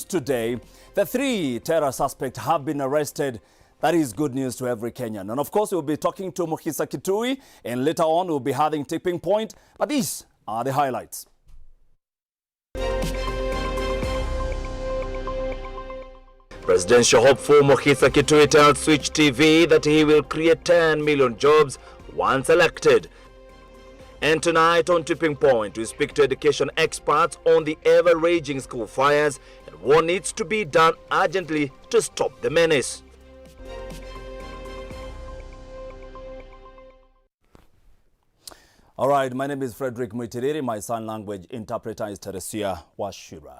Today, the 3 terror suspects have been arrested. That is good news to every Kenyan. And of course, we'll be talking to Mukhisa Kitui, and later on, we'll be having Tipping Point. But these are the highlights. Presidential hopeful Mukhisa Kitui tells Switch TV that he will create 10 million jobs once elected. And tonight on Tipping Point, we speak to education experts on the ever-raging school fires and what needs to be done urgently to stop the menace. All right, my name is Frederick Muitiriri. My sign language interpreter is Teresia Washira.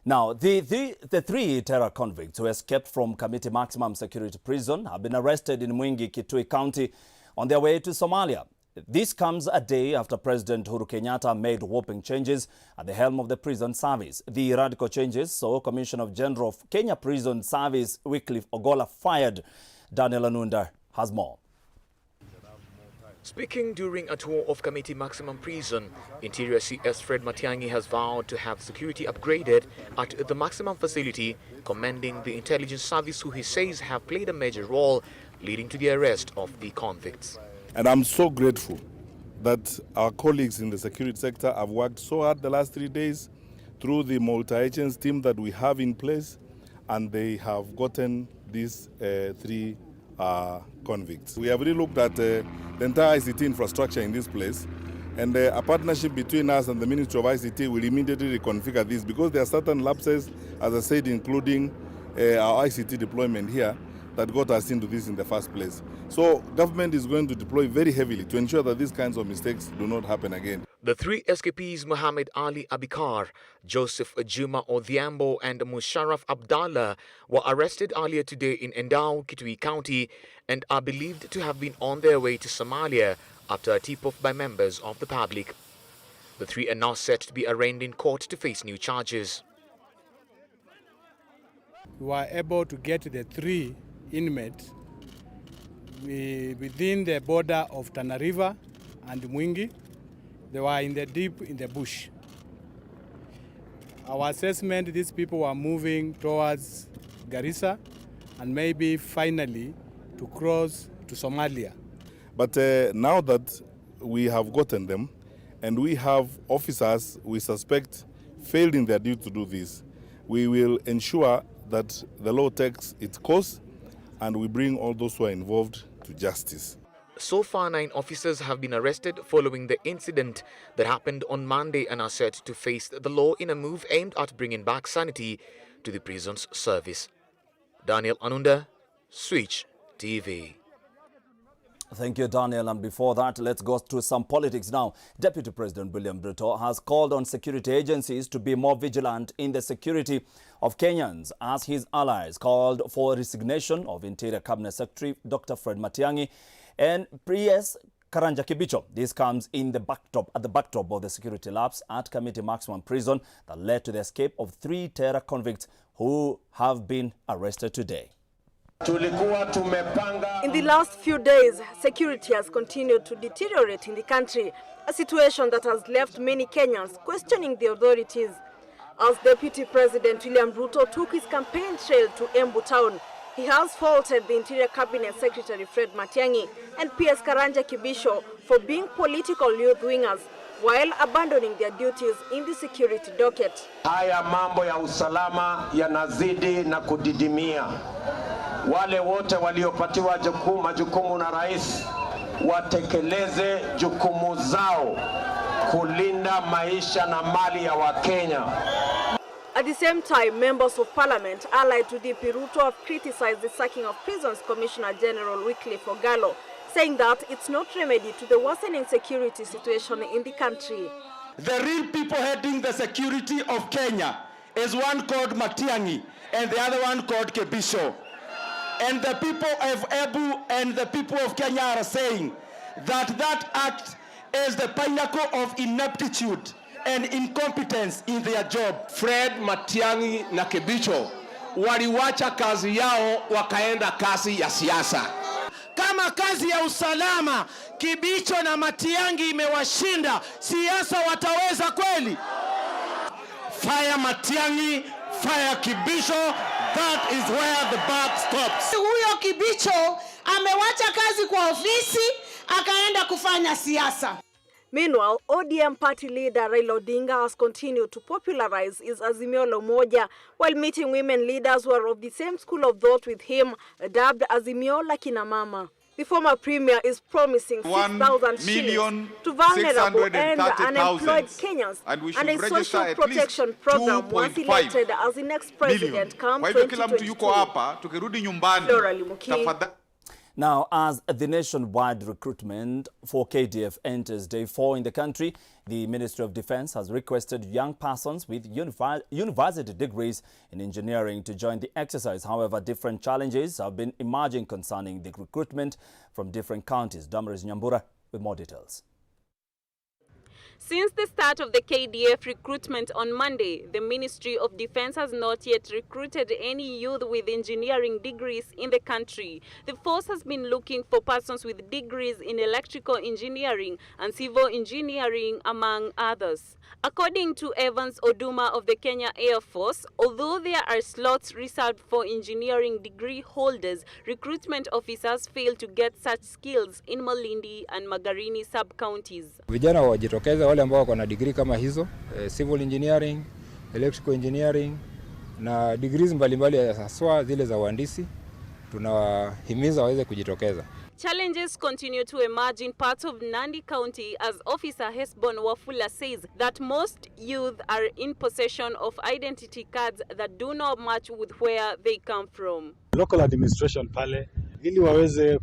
Now, the 3 terror convicts who escaped from Kamiti Maximum Security Prison have been arrested in Mwingi, Kitui County on their way to Somalia. This comes a day after President Uhuru Kenyatta made whopping changes at the helm of the prison service. The radical changes saw Commissioner General of Kenya Prison Service Wycliffe Ogolla fired. Daniel Anunda has more. Speaking during a tour of Kamiti Maximum Prison, Interior CS Fred Matiang'i has vowed to have security upgraded at the maximum facility, commending the intelligence service who he says have played a major role leading to the arrest of the convicts. And I'm so grateful that our colleagues in the security sector have worked so hard the last 3 days through the multi-agents team that we have in place, and they have gotten these 3 convicts. We have really looked at the entire ICT infrastructure in this place, and a partnership between us and the Ministry of ICT will immediately reconfigure this, because there are certain lapses, as I said, including our ICT deployment here, that got us into this in the first place. So government is going to deploy very heavily to ensure that these kinds of mistakes do not happen again. The 3 escapees, Muhammad Ali Abikar, Joseph Juma Odhiambo and Musharraf Abdallah, were arrested earlier today in Endau, Kitui County, and are believed to have been on their way to Somalia after a tip-off by members of the public. The 3 are now set to be arraigned in court to face new charges. We were able to get the 3 inmates within the border of Tana River and Mwingi. They were deep in the bush. Our assessment, these people were moving towards Garissa and maybe finally to cross to Somalia. But now that we have gotten them and we have officers we suspect failed in their duty to do this, we will ensure that the law takes its course and we bring all those who are involved to justice. So far, 9 officers have been arrested following the incident that happened on Monday and are set to face the law in a move aimed at bringing back sanity to the prison's service. Daniel Anunda, Switch TV. Thank you, Daniel. And before that, let's go to some politics now. Deputy President William Ruto has called on security agencies to be more vigilant in the security of Kenyans as his allies called for resignation of Interior Cabinet Secretary Dr. Fred Matiang'i and PS Karanja Kibicho. This comes in the backdrop of the security lapse at Kamiti Maximum Prison that led to the escape of 3 terror convicts who have been arrested today. In the last few days, security has continued to deteriorate in the country, a situation that has left many Kenyans questioning the authorities. As Deputy President William Ruto took his campaign trail to Embu town, he has faulted the Interior Cabinet Secretary Fred Matiang'i and PS Karanja Kibicho for being political youth wingers while abandoning their duties in the security docket. Haya mambo ya usalama yanazidi na kudidimia. Wale wote waliopatiwa majukumu na rais watekeleze jukumu zao kulinda maisha na mali ya Wakenya. At the same time, members of parliament allied to DP Ruto have criticized the sacking of Prisons Commissioner General Wycliffe Ogolla, saying that it's not remedy to the worsening security situation in the country. The real people heading the security of Kenya is one called Matiang'i and the other one called Kibicho. And the people of Embu and the people of Kenya are saying that act is the pinnacle of ineptitude and incompetence in their job. Fred Matiang'i na Kibicho waliwacha kazi yao wakaenda kazi ya siasa. Kama kazi ya usalama Kibicho na Matiang'i imewashinda, siasa wataweza kweli? Fire Matiang'i, fire Kibisho. That is where the buck stops. Huyo Kibicho amewacha kazi kwa ofisi akaenda kufanya siasa. Meanwhile, ODM party leader Raila Odinga has continued to popularize his Azimio la Umoja while meeting women leaders who are of the same school of thought with him, dubbed Azimio la Kina Mama. The former premier is promising 6,000 shillings to vulnerable and unemployed Kenyans and a social protection program once elected as the next president come 2022. Flora Limuki. Now, as the nationwide recruitment for KDF enters day 4 in the country, the Ministry of Defense has requested young persons with university degrees in engineering to join the exercise. However, different challenges have been emerging concerning the recruitment from different counties. Damaris Nyambura with more details. Since the start of the KDF recruitment on Monday, the Ministry of Defense has not yet recruited any youth with engineering degrees in the country. The force has been looking for persons with degrees in electrical engineering and civil engineering, among others. According to Evans Oduma of the Kenya Air Force, although there are slots reserved for engineering degree holders, recruitment officers fail to get such skills in Malindi and Magarini sub-counties. Vijana wajitokeze wale ambao wako na degree kama hizo, civil engineering, electrical engineering na degrees mbalimbali haswa zile za uhandisi, tunawahimiza waweze kujitokeza. Challenges continue to emerge in parts of Nandi County as Officer Hesbon Wafula says that most youth are in possession of identity cards that do not match with where they come from. Local administration pale ili waweze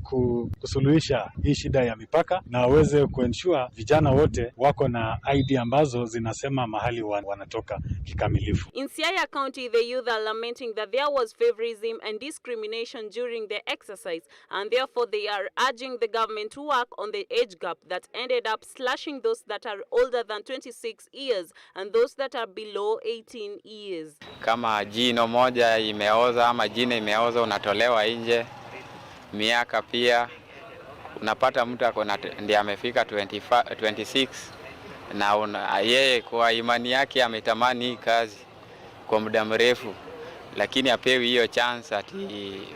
kusuluhisha hii shida ya mipaka na waweze kuensure vijana wote wako na ID ambazo zinasema mahali wanatoka kikamilifu. In Siaya County, the youth are lamenting that there was favorism and discrimination during the exercise, and therefore they are urging the government to work on the age gap that ended up slashing those that are older than 26 years and those that are below 18 years. Kama jino moja imeoza ama jino imeoza unatolewa nje. Miaka pia unapata mtu ndiye amefika 26 na yeye kwa imani yake ametamani hii kazi kwa muda mrefu, lakini apewi hiyo chance ati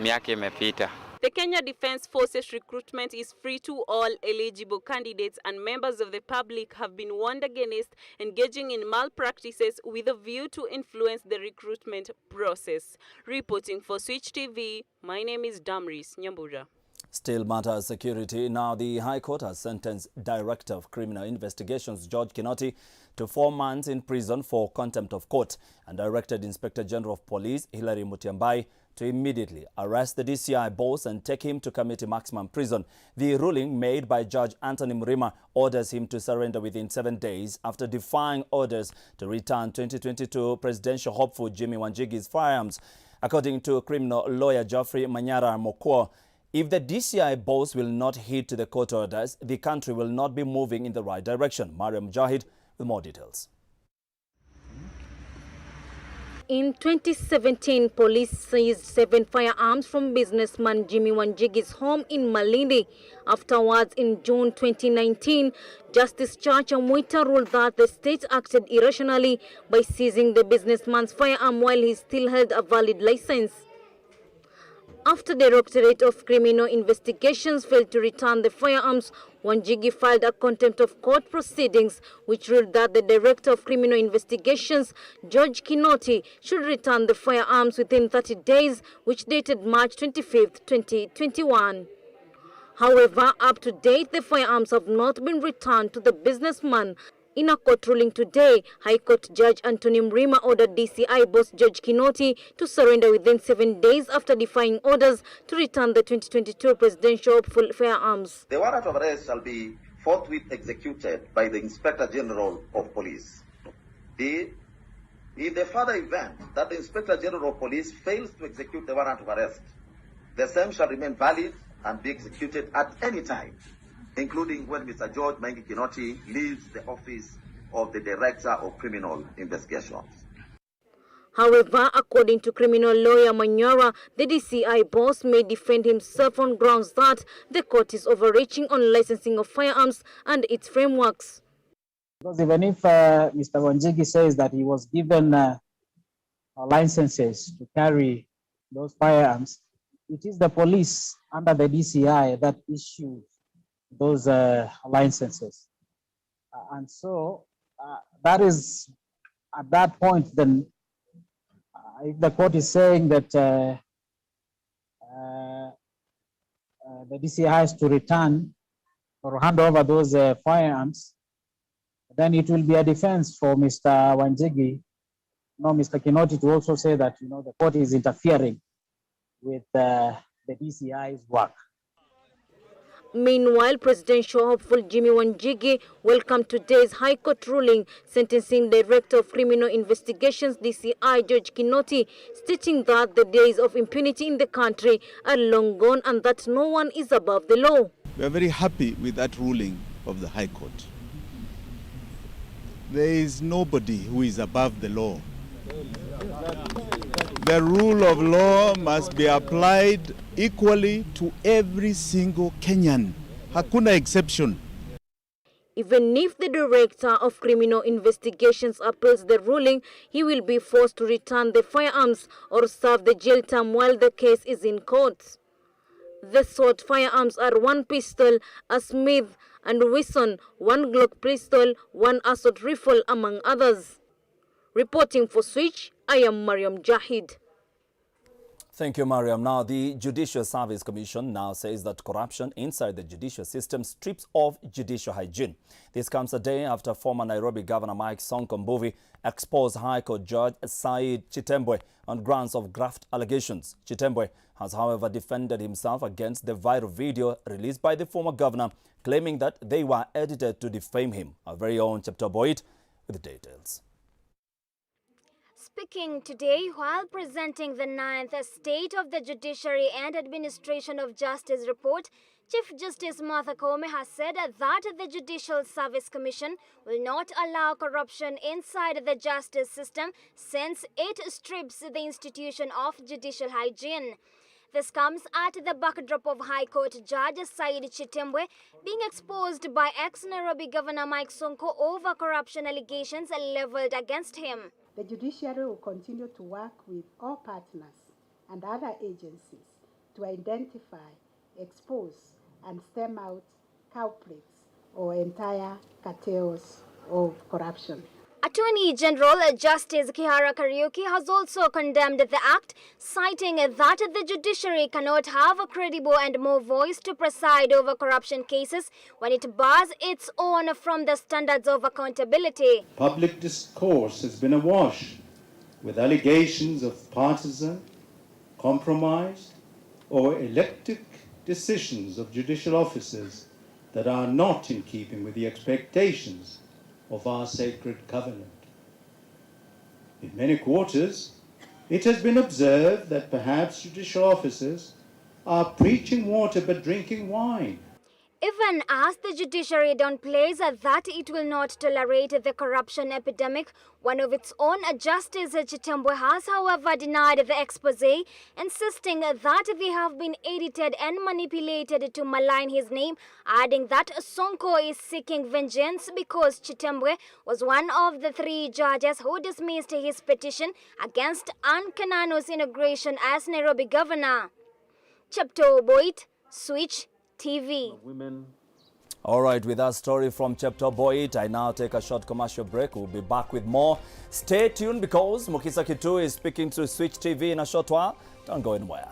miaka imepita. The Kenya Defence Forces recruitment is free to all eligible candidates, and members of the public have been warned against engaging in malpractices with a view to influence the recruitment process. Reporting for Switch TV, my name is Damaris Nyambura. Still matters security. Now, the High Court has sentenced Director of Criminal Investigations George Kinoti to 4 months in prison for contempt of court and directed Inspector General of Police Hilary Mutyambai to immediately arrest the DCI boss and take him to community maximum prison. The ruling made by Judge Anthony Mrima orders him to surrender within 7 days after defying orders to return 2022 presidential hopeful Jimmy Wanjigi's firearms. According to criminal lawyer Geoffrey Manyara Mokwo, if the DCI boss will not heed to the court orders, the country will not be moving in the right direction. Mariam Jahid with more details. In 2017, police seized 7 firearms from businessman Jimmy Wanjigi's home in Malindi. Afterwards, in June 2019, Justice Chacha Mwita ruled that the state acted irrationally by seizing the businessman's firearm while he still held a valid license. After the Directorate of Criminal Investigations failed to return the firearms, Wanjigi filed a contempt of court proceedings which ruled that the Director of Criminal Investigations, George Kinoti, should return the firearms within 30 days, which dated March 25, 2021. However, up to date, the firearms have not been returned to the businessman. In a court ruling today, High Court Judge Anthony Mrima ordered DCI boss George Kinoti to surrender within 7 days after defying orders to return the 2022 presidential firearms. The warrant of arrest shall be forthwith executed by the Inspector General of Police. In the further event that the Inspector General of Police fails to execute the warrant of arrest, the same shall remain valid and be executed at any time, including when Mr. George Maingi Kinoti leaves the office of the Director of Criminal Investigations. However, according to criminal lawyer Manyara, the DCI boss may defend himself on grounds that the court is overreaching on licensing of firearms and its frameworks. Because even if Mr. Wanjigi says that he was given licenses to carry those firearms, it is the police under the DCI that issues those licenses. And so that is at that point, then if the court is saying that the DCI has to return or hand over those firearms, then it will be a defense for Mr. Wanjigi, Mr. Kinoti, to also say that the court is interfering with the DCI's work. Meanwhile, presidential hopeful Jimmy Wanjigi welcomed today's High Court ruling sentencing Director of Criminal Investigations DCI George Kinoti, stating that the days of impunity in the country are long gone and that no one is above the law. We are very happy with that ruling of the High Court. There is nobody who is above the law. The rule of law must be applied equally to every single Kenyan. Hakuna exception. Even if the Director of Criminal Investigations appeals the ruling, he will be forced to return the firearms or serve the jail term while the case is in court. The sought firearms are 1 pistol, a Smith and Wesson, 1 Glock pistol, 1 assault rifle, among others. Reporting for Switch, I am Mariam Jahid. Thank you, Mariam. Now, the Judicial Service Commission now says that corruption inside the judicial system strips off judicial hygiene. This comes a day after former Nairobi Governor Mike Sonko Mbuvi exposed High Court Judge Said Chitembwe on grounds of graft allegations. Chitembwe has, however, defended himself against the viral video released by the former governor, claiming that they were edited to defame him. Our very own Chepto Boyd with the details. Speaking today while presenting the 9th State of the Judiciary and Administration of Justice report, Chief Justice Martha Koome has said that the Judicial Service Commission will not allow corruption inside the justice system since it strips the institution of judicial hygiene. This comes at the backdrop of High Court Judge Said Chitembwe being exposed by ex-Nairobi Governor Mike Sonko over corruption allegations leveled against him. The judiciary will continue to work with all partners and other agencies to identify, expose, and stem out culprits or entire cartels of corruption. Attorney General Justice Kihara Kariuki has also condemned the act, citing that the judiciary cannot have a credible and more voice to preside over corruption cases when it bars its own from the standards of accountability. Public discourse has been awash with allegations of partisan, compromised, or elected decisions of judicial officers that are not in keeping with the expectations of our sacred covenant. In many quarters, it has been observed that perhaps judicial officers are preaching water but drinking wine. Even as the judiciary downplays that it will not tolerate the corruption epidemic, one of its own, Justice Chitembwe, has however denied the expose, insisting that they have been edited and manipulated to malign his name, adding that Sonko is seeking vengeance because Chitembwe was one of the 3 judges who dismissed his petition against Anne Kenano's inauguration as Nairobi governor. Chepto Boyd, Switch TV. All right, with that story from Chepto Boyd, I now take a short commercial break. We'll be back with more. Stay tuned because Mukisa Kitu is speaking to Switch TV in a short while. Don't go anywhere.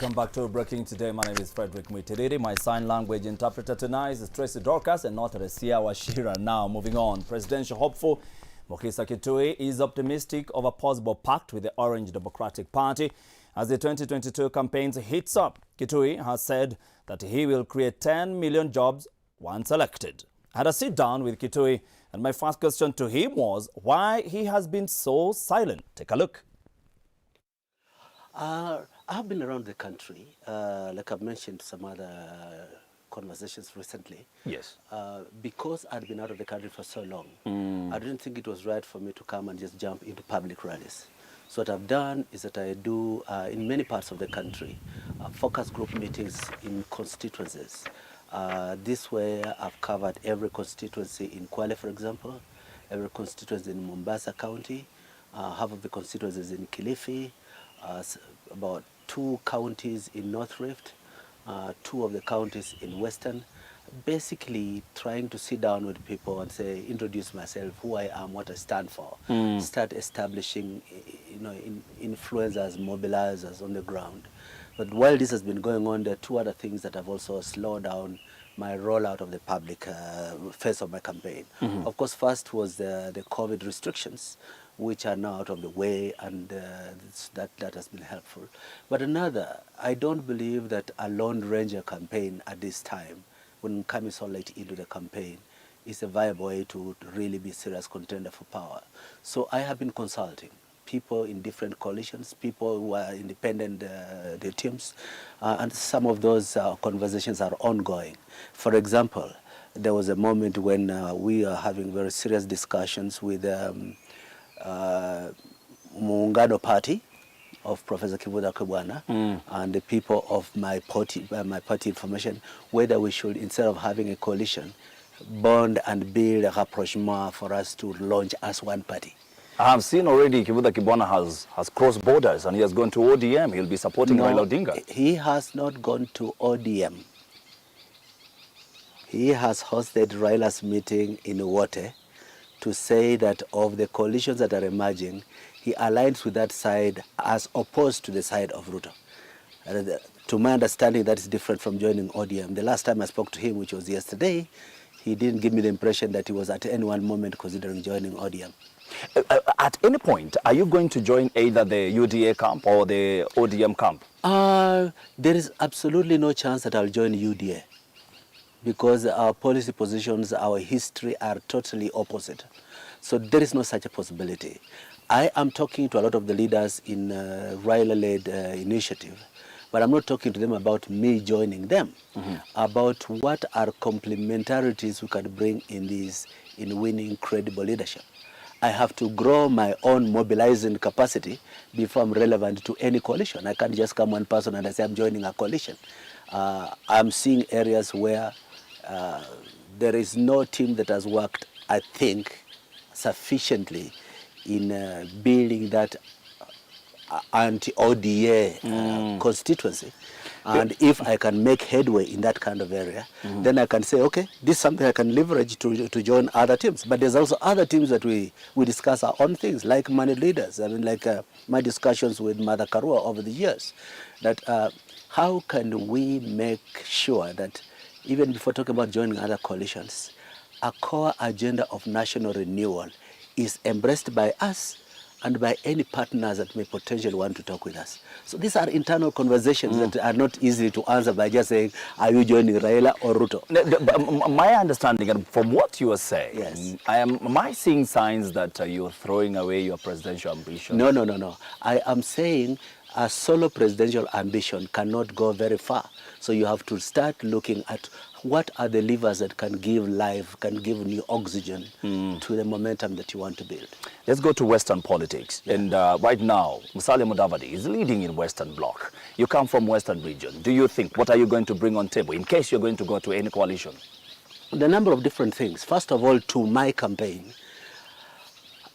Welcome back to Breaking Today. My name is Frederick Muitiriri. My sign language interpreter tonight is Tracy Dorcas and not Resia Washira. Now, moving on. Presidential hopeful Mukisa Kitui is optimistic of a possible pact with the Orange Democratic Party as the 2022 campaign heats up. Kitui has said that he will create 10 million jobs once elected. I had a sit down with Kitui, and my first question to him was why he has been so silent. Take a look. I've been around the country, like I've mentioned some other conversations recently. Yes. Because I'd been out of the country for so long, I didn't think it was right for me to come and just jump into public rallies. So what I've done is that I do, in many parts of the country, focus group meetings in constituencies. This way I've covered every constituency in Kwale, for example, every constituency in Mombasa County, half of the constituencies in Kilifi, about 2 counties in North Rift, 2 of the counties in Western, basically trying to sit down with people and say, introduce myself, who I am, what I stand for, start establishing, influencers, mobilizers on the ground. But while this has been going on, there are 2 other things that have also slowed down my rollout of the public phase of my campaign. Of course, first was the COVID restrictions, which are now out of the way, and that has been helpful. But another, I don't believe that a Lone Ranger campaign at this time, when coming so late into the campaign, is a viable way to really be a serious contender for power. So I have been consulting people in different coalitions, people who are independent, the teams, and some of those conversations are ongoing. For example, there was a moment when we are having very serious discussions with Muungano Party of Professor Kivuda Kibwana and the people of my party information, whether we should, instead of having a coalition, bond and build a rapprochement for us to launch as one party. I have seen already Kivuda Kibwana has crossed borders and he has gone to ODM. He'll be supporting Raila Odinga. He has not gone to ODM. He has hosted Raila's meeting in Wote to say that of the coalitions that are emerging, he aligns with that side as opposed to the side of Ruto. To my understanding, that is different from joining ODM. The last time I spoke to him, which was yesterday, he didn't give me the impression that he was at any one moment considering joining ODM. At any point, are you going to join either the UDA camp or the ODM camp? There is absolutely no chance that I'll join UDA, because our policy positions, our history are totally opposite. So there is no such a possibility. I am talking to a lot of the leaders in Raila-led initiative, but I'm not talking to them about me joining them, about what are complementarities we can bring in winning credible leadership. I have to grow my own mobilizing capacity before I'm relevant to any coalition. I can't just come one person and I say I'm joining a coalition. I'm seeing areas where there is no team that has worked, I think, sufficiently in building that anti-ODA constituency. And if I can make headway in that kind of area, then I can say, okay, this is something I can leverage to join other teams. But there's also other teams that we discuss our own things, like money leaders. I mean, like my discussions with Mother Karua over the years, that how can we make sure that even before talking about joining other coalitions, a core agenda of national renewal is embraced by us and by any partners that may potentially want to talk with us. So these are internal conversations that are not easy to answer by just saying, are you joining Raila or Ruto? My understanding, and from what you are saying, yes. Am I seeing signs that you're throwing away your presidential ambition? No. I am saying a solo presidential ambition cannot go very far. So you have to start looking at what are the levers that can give life, can give new oxygen to the momentum that you want to build. Let's go to Western politics. Yeah. And right now, Musalia Mudavadi is leading in Western Bloc. You come from Western region. Do you think, what are you going to bring on table in case you're going to go to any coalition? The number of different things. First of all, to my campaign,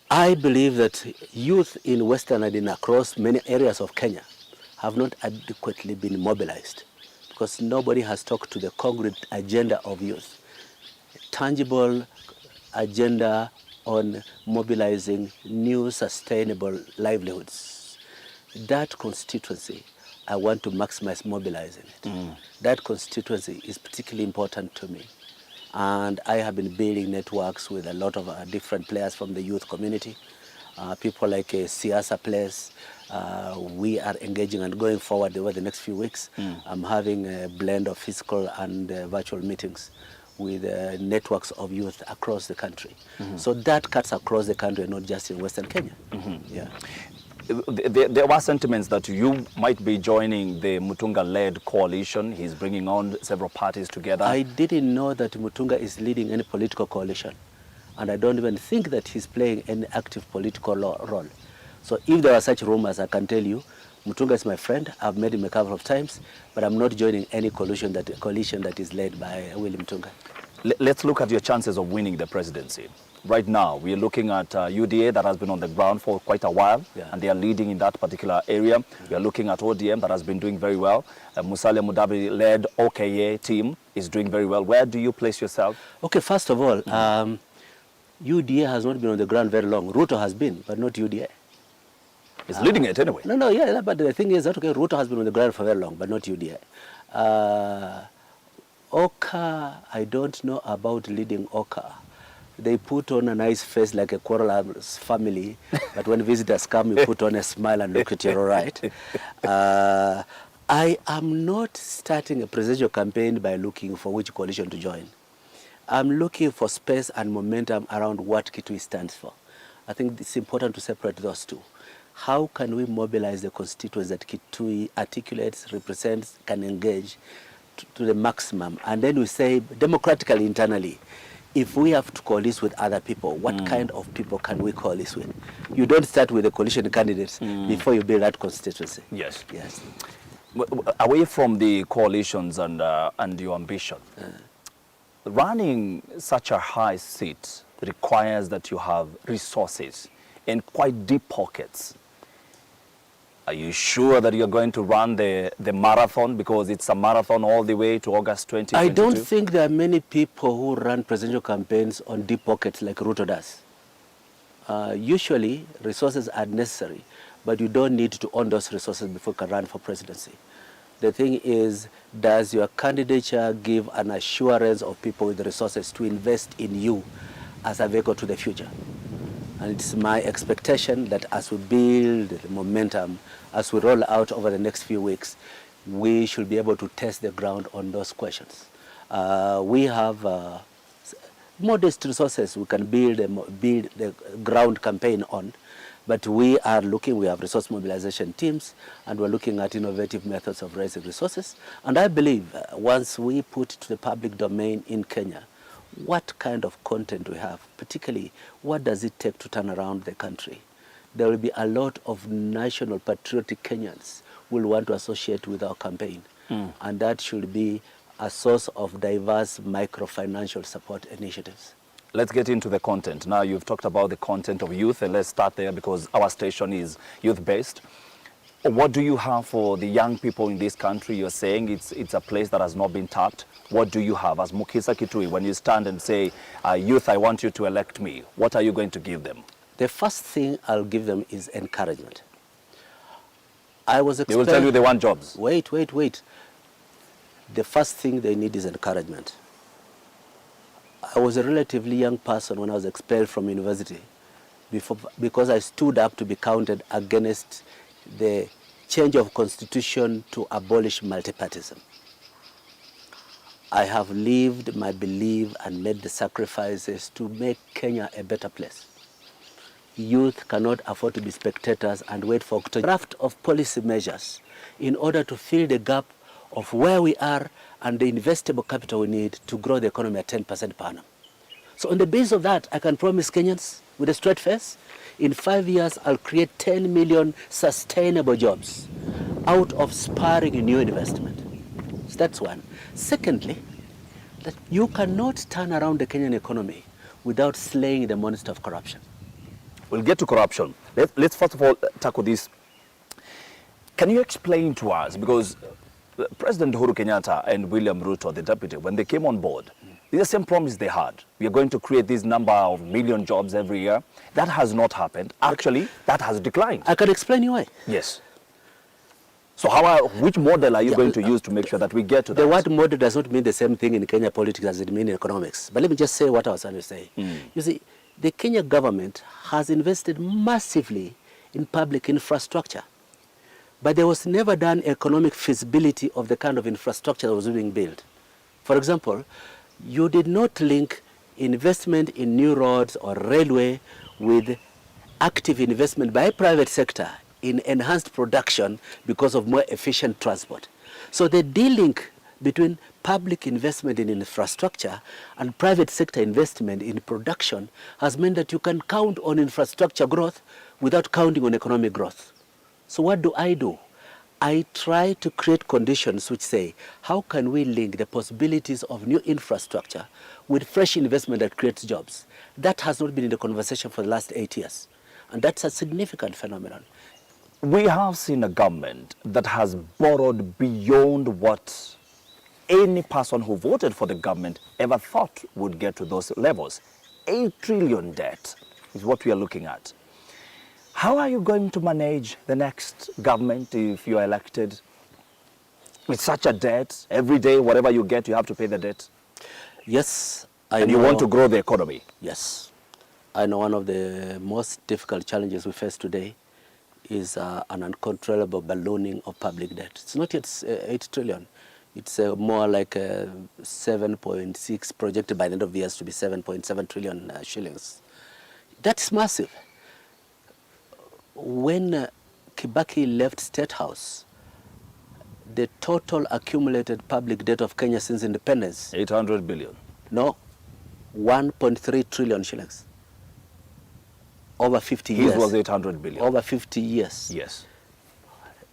I believe that youth in Western and across many areas of Kenya have not adequately been mobilized, because nobody has talked to the concrete agenda of youth, tangible agenda on mobilizing new sustainable livelihoods. That constituency I want to maximize mobilizing it. That constituency is particularly important to me. And I have been building networks with a lot of different players from the youth community, people like Siasa players. We are engaging and going forward over the next few weeks. I'm having a blend of physical and virtual meetings with networks of youth across the country. So that cuts across the country, not just in Western Kenya. Yeah. There were sentiments that you might be joining the Mutunga-led coalition. He's bringing on several parties together. I didn't know that Mutunga is leading any political coalition. And I don't even think that he's playing any active political role. So if there are such rumors, I can tell you, Mutunga is my friend. I've met him a couple of times, but I'm not joining any coalition that is led by William Mutunga. Let's look at your chances of winning the presidency. Right now, we are looking at UDA that has been on the ground for quite a while, and they are leading in that particular area. We are looking at ODM that has been doing very well. Musalia Mudavadi-led OKA team is doing very well. Where do you place yourself? Okay, first of all, UDA has not been on the ground very long. Ruto has been, but not UDA. He's leading it anyway. No, yeah, but the thing is that, okay, Ruto has been on the ground for very long, but not UDA. OKA, I don't know about leading OKA. They put on a nice face like a Quarrel's family, but when visitors come, you put on a smile and look at you all right. I am not starting a presidential campaign by looking for which coalition to join. I'm looking for space and momentum around what Kitui stands for. I think it's important to separate those two. How can we mobilize the constituents that Kitui articulates, represents, can engage to the maximum? And then we say democratically, internally, if we have to coalesce with other people, what kind of people can we coalesce with? You don't start with the coalition candidates before you build that constituency. Yes. Yes. Away from the coalitions and your ambition, running such a high seat requires that you have resources and quite deep pockets. Are you sure that you're going to run the marathon, because it's a marathon all the way to August 2022? I don't think there are many people who run presidential campaigns on deep pockets like Ruto does. Usually, resources are necessary, but you don't need to own those resources before you can run for presidency. The thing is, does your candidature give an assurance of people with the resources to invest in you as a vehicle to the future? And it's my expectation that as we build the momentum, as we roll out over the next few weeks, we should be able to test the ground on those questions. We have modest resources we can build the ground campaign on, but we have resource mobilization teams, and we're looking at innovative methods of raising resources. And I believe once we put to the public domain in Kenya what kind of content we have, particularly what does it take to turn around the country, there will be a lot of national patriotic Kenyans who will want to associate with our campaign. And that should be a source of diverse microfinancial support initiatives. Let's get into the content. Now, you've talked about the content of youth, and let's start there because our station is youth-based. What do you have for the young people in this country? You're saying it's a place that has not been tapped. What do you have as Mukisa Kitui when you stand and say, youth, I want you to elect me? What are you going to give them? The first thing I'll give them is encouragement. They will tell you they want jobs. Wait. The first thing they need is encouragement. I was a relatively young person when I was expelled from university because I stood up to be counted against the change of constitution to abolish multipartyism. I have lived my belief and made the sacrifices to make Kenya a better place. Youth cannot afford to be spectators and wait for a draft of policy measures in order to fill the gap of where we are and the investable capital we need to grow the economy at 10% per annum. So on the basis of that, I can promise Kenyans with a straight face, in 5 years, I'll create 10 million sustainable jobs out of spurring new investment. So that's one. Secondly, that you cannot turn around the Kenyan economy without slaying the monster of corruption. We'll get to corruption. Let's first of all tackle this. Can you explain to us, because President Uhuru Kenyatta and William Ruto, the deputy, when they came on board, the same promise they had. We are going to create this number of million jobs every year. That has not happened. Actually, that has declined. I can explain you why. Yes. So which model are you going to use to make sure that we get to that? The word model does not mean the same thing in Kenya politics as it means in economics. But let me just say what I was trying to say. You see, the Kenya government has invested massively in public infrastructure. But there was never done economic feasibility of the kind of infrastructure that was being built. For example, you did not link investment in new roads or railway with active investment by private sector in enhanced production because of more efficient transport. So the de-link between public investment in infrastructure and private sector investment in production has meant that you can count on infrastructure growth without counting on economic growth. So what do? I try to create conditions which say, how can we link the possibilities of new infrastructure with fresh investment that creates jobs? That has not been in the conversation for the last 8 years. And that's a significant phenomenon. We have seen a government that has borrowed beyond what any person who voted for the government ever thought would get to those levels. 8 trillion debt is what we are looking at. How are you going to manage the next government if you are elected with such a debt? Every day, whatever you get, you have to pay the debt. Yes, and you want to grow the economy. Yes. I know one of the most difficult challenges we face today is an uncontrollable ballooning of public debt. It's not yet 8 trillion. It's more like 7.6, projected by the end of the year to be 7.7 trillion shillings. That's massive. When Kibaki left State House, the total accumulated public debt of Kenya since independence... 800 billion. No, 1.3 trillion shillings. Over 50 years. His was 800 billion. Over 50 years. Yes.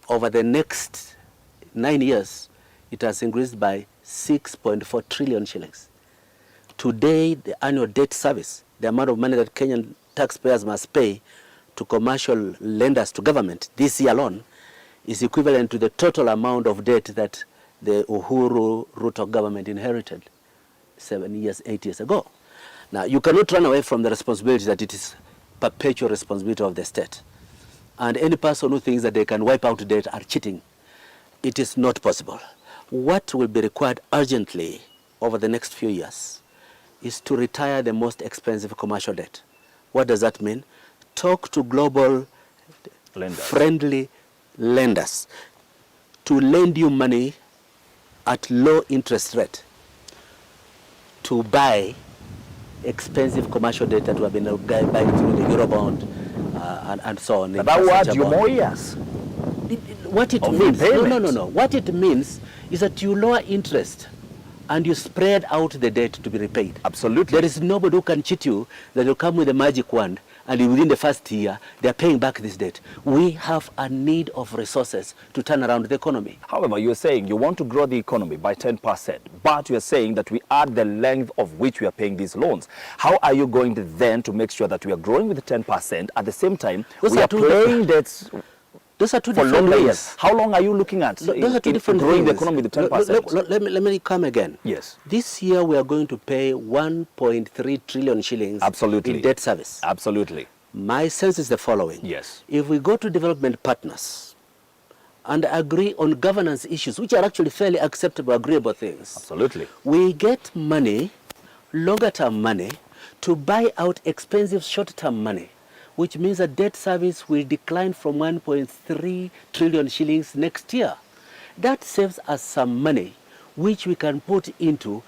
Over the next 9 years, it has increased by 6.4 trillion shillings. Today, the annual debt service, the amount of money that Kenyan taxpayers must pay to commercial lenders to government this year alone, is equivalent to the total amount of debt that the Uhuru Ruto government inherited 7 years, 8 years ago. Now, you cannot run away from the responsibility that it is perpetual responsibility of the state. And any person who thinks that they can wipe out debt are cheating. It is not possible. What will be required urgently over the next few years is to retire the most expensive commercial debt. What does that mean? Talk to global friendly lenders to lend you money at low interest rate to buy expensive commercial debt that we have been buying through the Eurobond and so on. But that word, you more years. What it means, no. What it means is that you lower interest and you spread out the debt to be repaid. Absolutely. There is nobody who can cheat you that will come with a magic wand and within the first year, they are paying back this debt. We have a need of resources to turn around the economy. However, you're saying you want to grow the economy by 10%, but you're saying that we add the length of which we are paying these loans. How are you going to then to make sure that we are growing with 10% at the same time we are paying debts those are two for different longer things. years? How long are you looking at those are two different growing things. the economy with 10%? Let me come again. Yes. This year we are going to pay 1.3 trillion shillings in debt service. Absolutely. My sense is the following. Yes. If we go to development partners and agree on governance issues, which are actually fairly acceptable, agreeable things. Absolutely. We get money, longer term money, to buy out expensive short term money, which means that debt service will decline from 1.3 trillion shillings next year. That saves us some money, which we can put into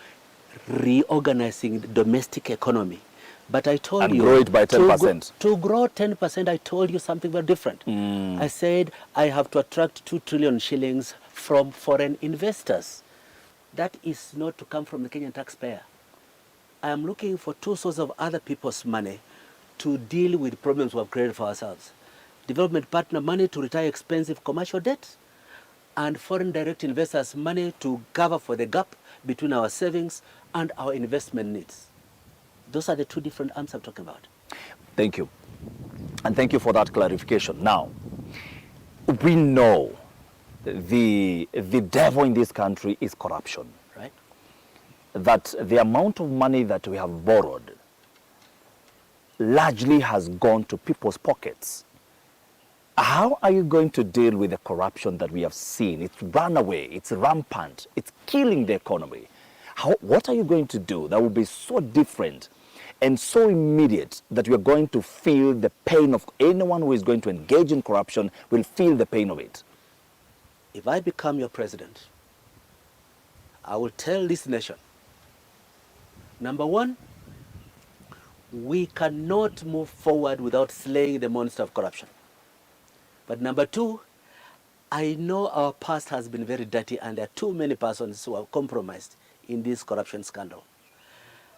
reorganizing the domestic economy. But I told you... grow it by 10%. To grow 10%, I told you something very different. I said I have to attract 2 trillion shillings from foreign investors. That is not to come from the Kenyan taxpayer. I am looking for two sources of other people's money to deal with problems we have created for ourselves. Development partner money to retire expensive commercial debt, and foreign direct investors money to cover for the gap between our savings and our investment needs. Those are the two different arms I'm talking about. Thank you. And thank you for that clarification. Now, we know the devil in this country is corruption. Right. That the amount of money that we have borrowed largely has gone to people's pockets. How are you going to deal with the corruption that we have seen? It's runaway, it's rampant, it's killing the economy. What are you going to do that will be so different and so immediate that you are going to feel the pain of anyone who is going to engage in corruption will feel the pain of it? If I become your president, I will tell this nation, number one, we cannot move forward without slaying the monster of corruption. But number two, I know our past has been very dirty and there are too many persons who are compromised in this corruption scandal.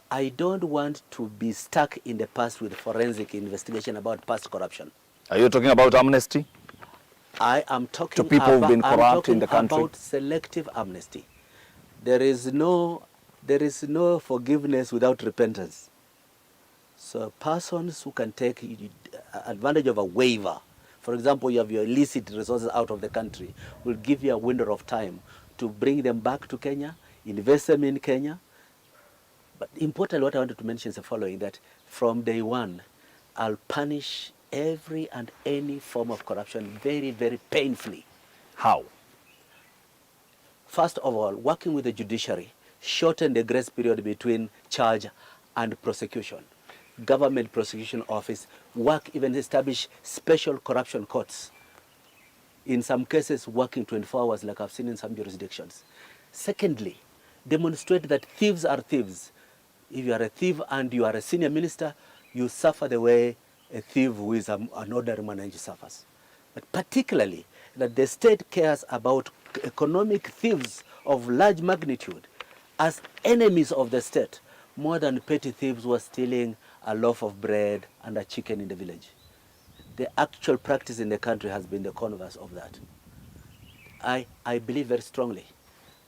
I don't want to be stuck in the past with forensic investigation about past corruption. Are you talking about amnesty? I am talking to people who've been corrupt in the country? about selective amnesty. There is no forgiveness without repentance. So persons who can take advantage of a waiver, for example, you have your illicit resources out of the country, will give you a window of time to bring them back to Kenya, invest them in Kenya. But importantly, what I wanted to mention is the following, that from day one, I'll punish every and any form of corruption very, very painfully. How? First of all, working with the judiciary, shorten the grace period between charge and prosecution. Government prosecution office, work, even establish special corruption courts. In some cases, working 24 hours like I've seen in some jurisdictions. Secondly, demonstrate that thieves are thieves. If you are a thief and you are a senior minister, you suffer the way a thief who is an ordinary manager suffers. But particularly, that the state cares about economic thieves of large magnitude as enemies of the state, more than petty thieves who are stealing a loaf of bread and a chicken in the village. The actual practice in the country has been the converse of that. I believe very strongly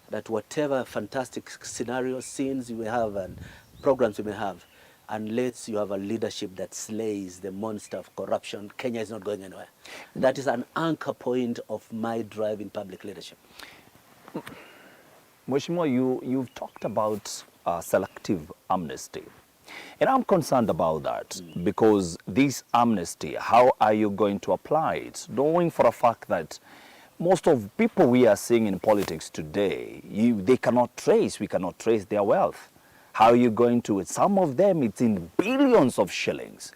that whatever fantastic scenarios, scenes you may have and programs you may have, unless you have a leadership that slays the monster of corruption, Kenya is not going anywhere. That is an anchor point of my drive in public leadership. Mheshimiwa, you've talked about selective amnesty. And I'm concerned about that because this amnesty, how are you going to apply it? Knowing for a fact that most of people we are seeing in politics today, we cannot trace their wealth. How are you going to, some of them it's in billions of shillings.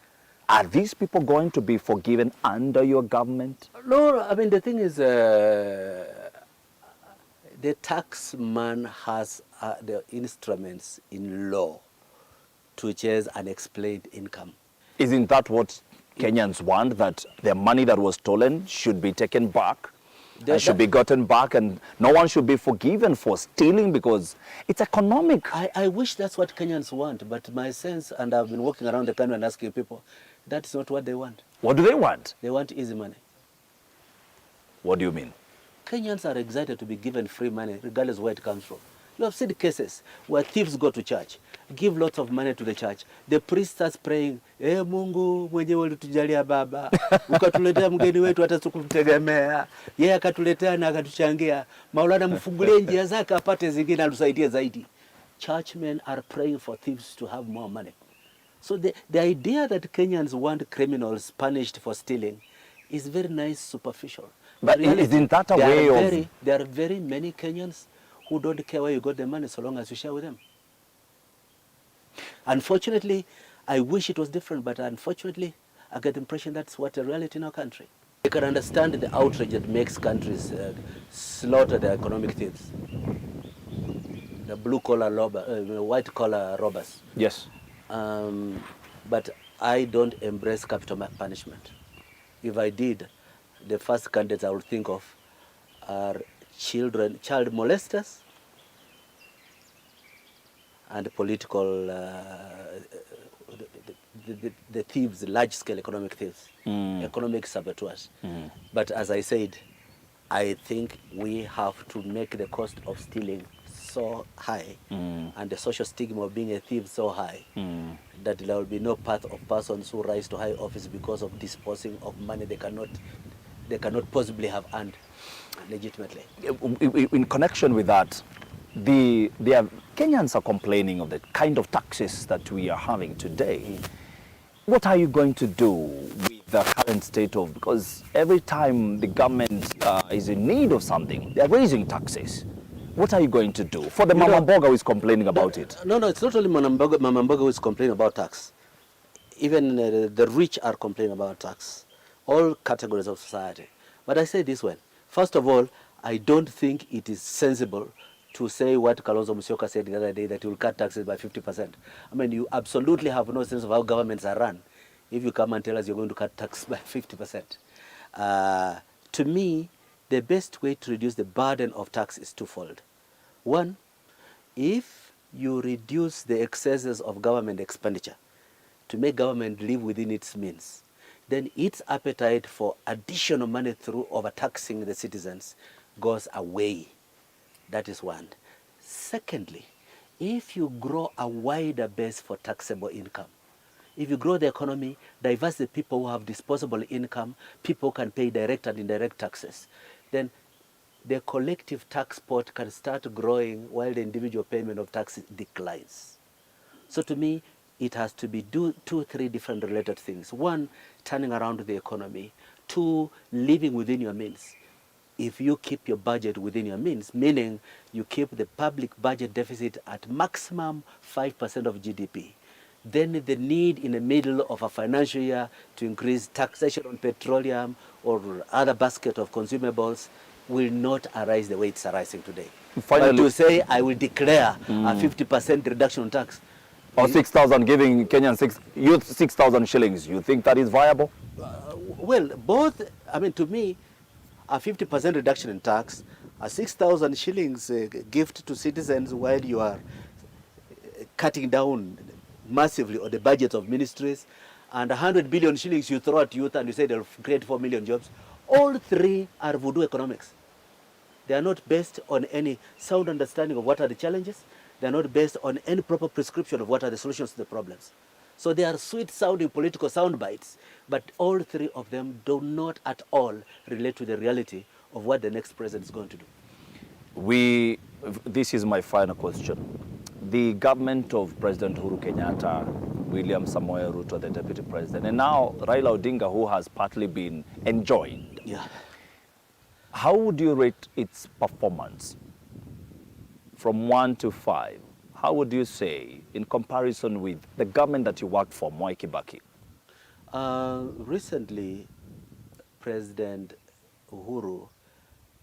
Are these people going to be forgiven under your government? No, I mean the thing is, the tax man has the instruments in law to chase unexplained income. Isn't that what Kenyans want, that their money that was stolen should be taken back? And should be gotten back, and no one should be forgiven for stealing because it's economic. I wish that's what Kenyans want, but my sense, and I've been walking around the country and asking people, that's not what they want. What do they want? They want easy money. What do you mean? Kenyans are excited to be given free money, regardless where it comes from. You have seen cases where thieves go to church, give lots of money to the church. The priest starts praying, Mungu mwenyewe ulitujalia baba, ukatuletea mgeni wetu hata tukumtegemea, yeye akatuletea na akatuchangia, Maulana mfungulie njia zake apate zingine atusaidie zaidi. Churchmen are praying for thieves to have more money. So the idea that Kenyans want criminals punished for stealing is very nice, superficial. But isn't that a way of... There are very many Kenyans who don't care where you got the money so long as you share with them. Unfortunately, I wish it was different, but unfortunately, I get the impression that's what the reality in our country. I can understand the outrage that makes countries slaughter their economic thieves. The blue-collar white-collar robbers. Yes. But I don't embrace capital punishment. If I did, the first candidates I would think of are child molesters and political, the thieves, large-scale economic thieves, economic saboteurs. But as I said, I think we have to make the cost of stealing so high and the social stigma of being a thief so high that there will be no path of persons who rise to high office because of disposing of money they cannot possibly have earned legitimately. In connection with that, Kenyans are complaining of the kind of taxes that we are having today. What are you going to do with the current state of, because every time the government is in need of something, they're raising taxes. What are you going to do? For the Mama Mboga who is complaining about it. No, it's not only Mama Mboga who is complaining about tax. Even the rich are complaining about tax. All categories of society. But I say this way. First of all, I don't think it is sensible to say what Kalonzo Musyoka said the other day, that he will cut taxes by 50%. I mean, you absolutely have no sense of how governments are run if you come and tell us you're going to cut tax by 50%. To me, the best way to reduce the burden of tax is twofold. One, if you reduce the excesses of government expenditure to make government live within its means, then its appetite for additional money through overtaxing the citizens goes away. That is one. Secondly, if you grow a wider base for taxable income, if you grow the economy, diverse the people who have disposable income, people can pay direct and indirect taxes, then the collective tax pot can start growing while the individual payment of taxes declines. So to me, it has to be two, three different related things. One, turning around the economy. Two, living within your means. If you keep your budget within your means, meaning you keep the public budget deficit at maximum 5% of GDP, then the need in the middle of a financial year to increase taxation on petroleum or other basket of consumables will not arise the way it's arising today. Finally, but to say I will declare a 50% reduction on tax, or 6,000, giving Kenyan 6,000 shillings, you think that is viable? Well, both, I mean, to me, a 50% reduction in tax, a 6,000 shillings gift to citizens while you are cutting down massively on the budget of ministries, and 100 billion shillings you throw at youth and you say they'll create 4 million jobs. All three are voodoo economics. They are not based on any sound understanding of what are the challenges. They are not based on any proper prescription of what are the solutions to the problems. So they are sweet-sounding political sound bites, but all three of them do not at all relate to the reality of what the next president is going to do. This is my final question. The government of President Uhuru Kenyatta, William Samoei Ruto, the deputy president, and now Raila Odinga, who has partly been enjoined. Yeah. How would you rate its performance from 1 to 5? How would you say in comparison with the government that you worked for, Mwai Kibaki? Recently, President Uhuru,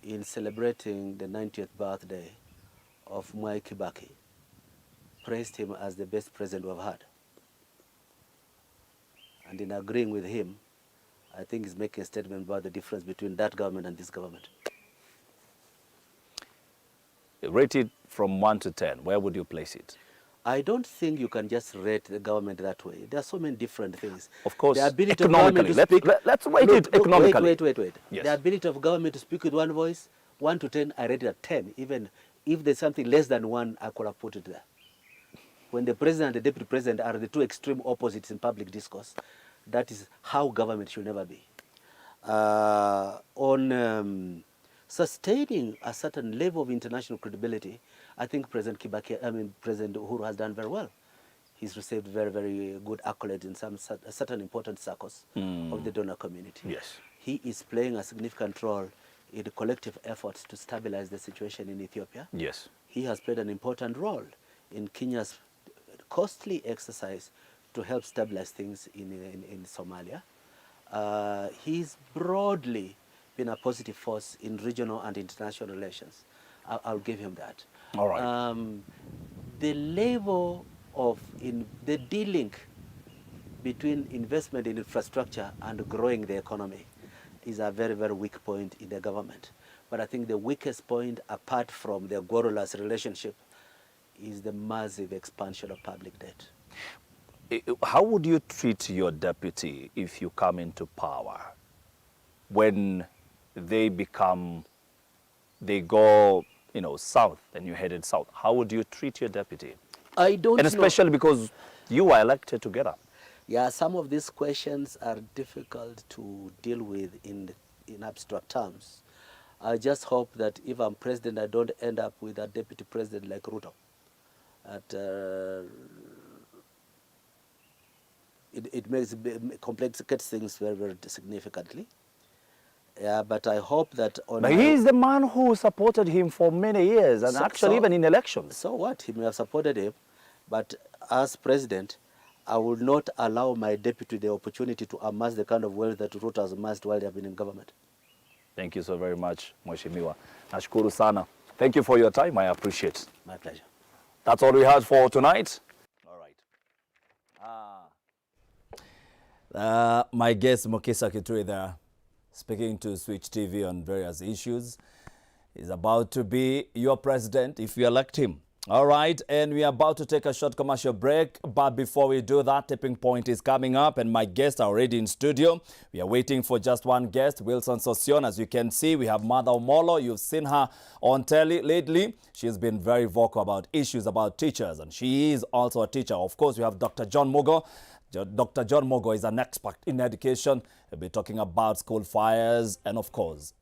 in celebrating the 90th birthday of Mwai Kibaki, praised him as the best president we've had. And in agreeing with him, I think he's making a statement about the difference between that government and this government. Rated from 1 to 10, where would you place it? I don't think you can just rate the government that way. There are so many different things. Of course, the ability economically. Of government to speak, let's rate it economically. Wait. Yes. The ability of government to speak with one voice, 1 to 10, I rate it at 10. Even if there's something less than 1, I could have put it there. When the president and the deputy president are the two extreme opposites in public discourse, that is how government should never be. On sustaining a certain level of international credibility, I think President Uhuru has done very well. He's received very, very good accolades in some certain important circles of the donor community. Yes. He is playing a significant role in the collective efforts to stabilize the situation in Ethiopia. Yes. He has played an important role in Kenya's costly exercise to help stabilize things in Somalia. He's broadly been a positive force in regional and international relations. I'll give him that. All right. The level of the de-link between investment in infrastructure and growing the economy is a very, very weak point in the government. But I think the weakest point, apart from the Gwarula's relationship, is the massive expansion of public debt. How would you treat your deputy if you come into power? When they go, south and you headed south, how would you treat your deputy? I don't know. And especially because you were elected together. Yeah, some of these questions are difficult to deal with in abstract terms. I just hope that if I'm president, I don't end up with a deputy president like Ruto. it makes complicates things very, very significantly. Yeah, but I hope that on. But he is the man who supported him for many years, and actually even in elections. So what? He may have supported him, but as president, I would not allow my deputy the opportunity to amass the kind of wealth that Ruto has amassed while they have been in government. Thank you so very much, Mheshimiwa. Nashukuru sana. Thank you for your time. I appreciate it. My pleasure. That's all we had for tonight. All right. My guest, Mukisa Kitui, there, speaking to Switch TV on various issues. He's about to be your president if you elect him. All right, and we are about to take a short commercial break. But before we do that, Tipping Point is coming up, and my guests are already in studio. We are waiting for just one guest, Wilson Sossion. As you can see, we have Mother Omolo. You've seen her on telly lately. She's been very vocal about issues about teachers, and she is also a teacher. Of course, we have Dr. John Mugo. Dr. John Mugo is an expert in education. He'll be talking about school fires and, of course,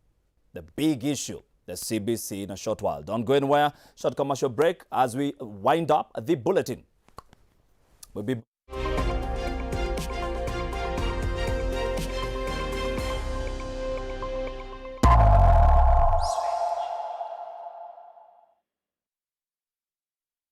the big issue, the CBC, in a short while. Don't go anywhere. Short commercial break as we wind up the bulletin. We'll be